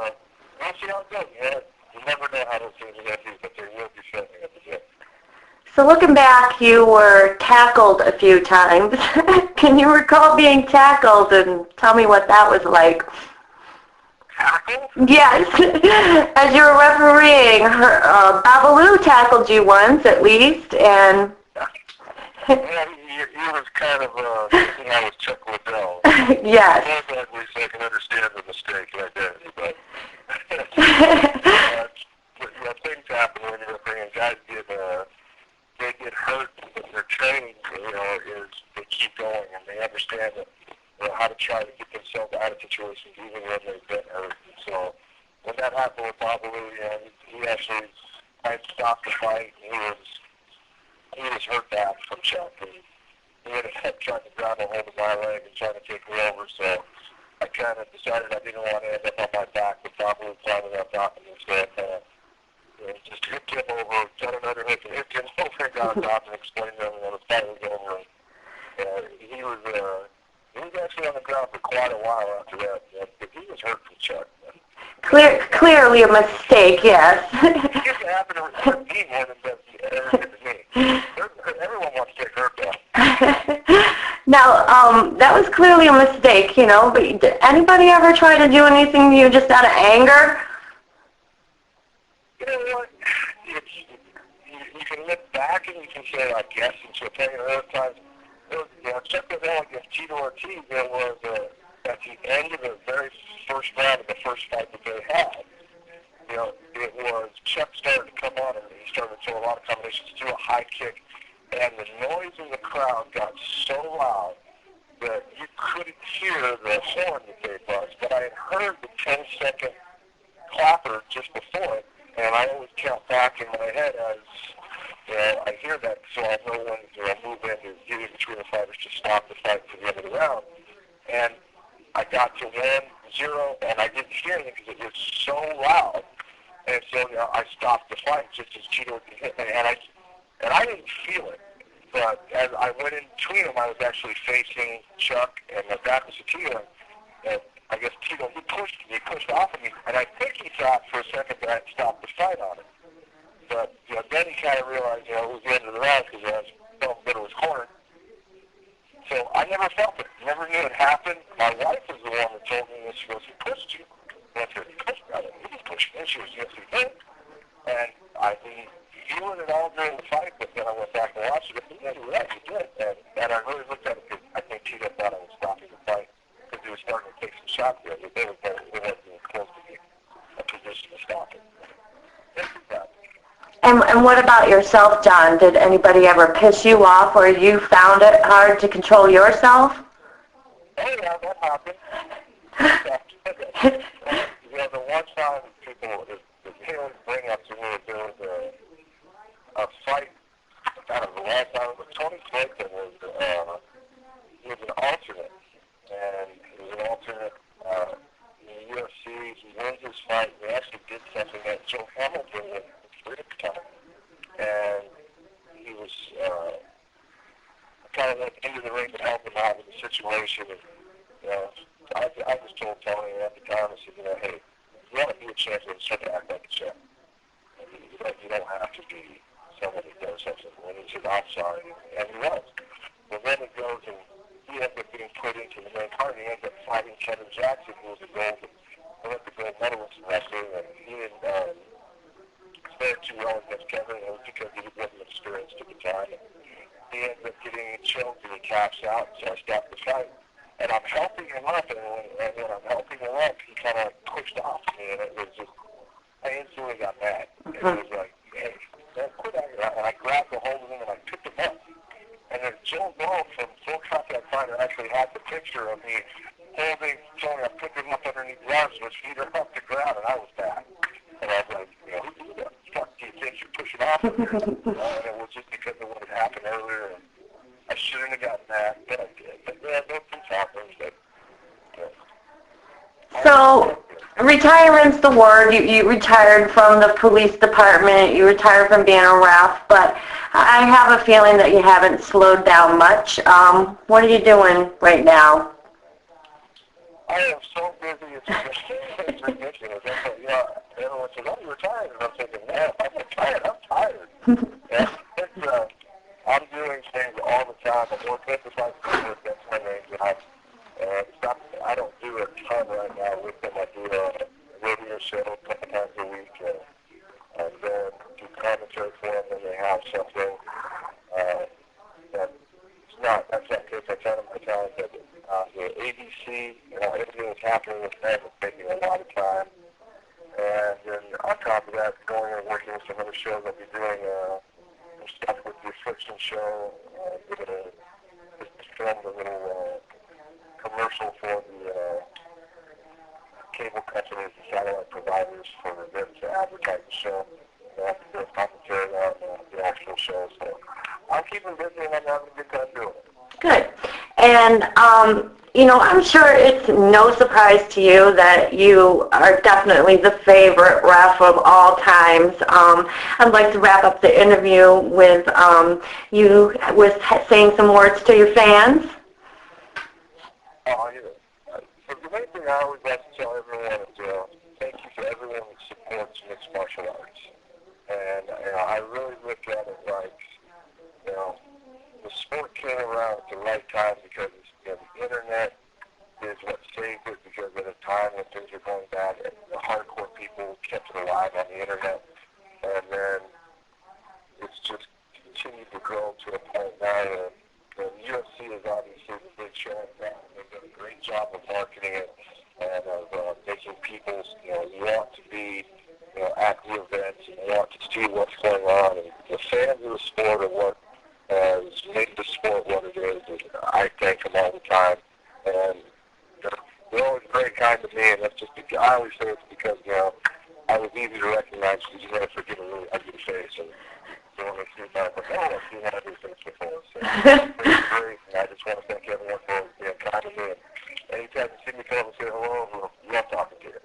we'll see how it goes. You never know how those things are going to be, but there will be something at the gym. So looking back, you were tackled a few times. Can you recall being tackled and tell me what that was like? Tackled? Yes. As you were refereeing, Babalu tackled you once at least, and... Yeah, he was kind of thinking I was Chuck Liddell. Yes. Most ugly, so I can understand the mistake like that, but... things happen when you're refereeing. Guys they get hurt, but their training, is they keep going and they understand that, how to try to get themselves out of situations even when they've been hurt. So when that happened with Babalu, he actually stopped the fight. He was hurt bad from Chuck. And he ended up trying to grab a hold of my leg and trying to take me over. So I kind of decided I didn't want to end up on my back with Babalu climbing up top of me. So I just hipped him over, done another hip and hipped him over and got on top and explained to him when the fight was over. And he was actually on the ground for quite a while after that. But he was hurt from Chuck. Clearly a mistake, yes. It used to happen to hurt me more than it ever did to me. Everyone wants to get hurt though. Now, that was clearly a mistake, but did anybody ever try to do anything to you just out of anger? You know what? You can look back and you can say, I guess, and she'll tell you other times. Chuck Liddell against Tito Ortiz, there was at the end of the very first round of the first fight that they had. It was Chuck started to come on and he started to throw a lot of combinations, threw a high kick, and the noise in the crowd got so loud that you couldn't hear the horn that they buzzed. But I had heard the 10-second clapper just before it, and I always count back in my head as I hear that, so I know when to move in to get in between the fighters to stop the fight for the end of the round. And I got to 1-0, and I didn't hear anything because it was so loud. And so I stopped the fight just as Tito hit me, and I didn't feel it. But as I went in between them, I was actually facing Chuck, and my back was to Tito. And I guess Tito, he pushed off of me, and I think he thought for a second that I'd stopped the fight on him. But then he kind of realized, it was the end of the round because I felt that it was cornered. So I never felt it. Never knew it happened. My wife was the one that told me this. She goes, he pushed you. And I said, he pushed me. I didn't really push me. And she was, yes, he did. And I didn't feel it at all during the fight, but then I went back and watched it. I said, yeah, you're right, he did. And I really looked at it because I think Tito thought I was stopping the fight because he was starting to take some shots there. But it wasn't even close to being a position to stop it. This is that. And what about yourself, John? Did anybody ever piss you off or you found it hard to control yourself? Oh, yeah, that happened. The one time people, they always bring up to me that there was a fight, I don't know, the last time, but Tony Clayton he was an alternate. And he was an alternate in the UFC. He wins his fight. He actually did something that Joe Hamilton did. Time. And he was kind of went into the ring to help him out with the situation. And, I just told Tony at the time, I said, hey, you want to be a champion, start to act like a champion. And you don't have to be someone who does something. When he said, I'm sorry, and he was. But then it goes, and he ended up being put into the main card, and he ended up fighting Kevin Jackson, who was the gold medalist in wrestling, and he didn't fared too well against Kevin, and it was because he wasn't experienced at the time. He ended up getting choked and he taps out, so I stopped the fight. And I'm helping him up, and when I'm helping him up, he kind of pushed off me, and it was just, I instantly got mad. And it was like, hey, quit out here. And I grabbed a hold of him and I picked him up. And then Joe Blow from Full Contact Fighter actually had the picture of me holding Tony. I picked him up underneath the arms, which feet are off the ground, and I was bad. And I was like, who the fuck do you think you're pushing off of here? And it was just because of what had happened earlier. And I shouldn't have gotten that, but I did. But yeah, those things happen. So, retirement's the word. You retired from the police department. You retired from being a ref. But I have a feeling that you haven't slowed down much. What are you doing right now? I am so busy, it's ridiculous. That's what, everyone says, oh, you're retired. And I'm thinking, man, I'm retired. I'm tired. And I'm doing things all the time. I'm working at the site business. That's my main job. And it's not, I don't do a ton right now with them. I do a radio show a couple times a week. And then do commentary for them when they have something. That's not because I tell them my talent that the ABC, everything that's happening with them is taking a lot of time. And then on top of that, going and working with some other shows, I'll be doing some stuff with the Affliction show. We're going to just film a little commercial for the cable companies and satellite providers for them to advertise the show. I have to do a commentary on the actual show. So I'm keeping busy and I'm having a good time doing it. Good. And, I'm sure it's no surprise to you that you are definitely the favorite ref of all times. I'd like to wrap up the interview with you with saying some words to your fans. So the main thing I always like to tell everyone is thank you for everyone that supports mixed martial arts. And I really look at it like, the sport came around at the right time because the internet is what saved it, because at a time when things were going bad, the hardcore people kept it alive on the internet. And then it's just continued to grow to a point now where the UFC is obviously the big show now. They've done a great job of marketing it and of making people want to be at the events and want to see what's going on. And the fans of the sport are what has made the sport what it is. And I thank them all the time. And they're always very kind to me, and that's just because, I always say it's because, I was easy to recognize because you never forget a really ugly face. And you want to see that, but I've seen ugly face before. So it's great, and I just want to thank everyone for being kind to me. And anytime you see me come up and say hello, we'll love talking to you.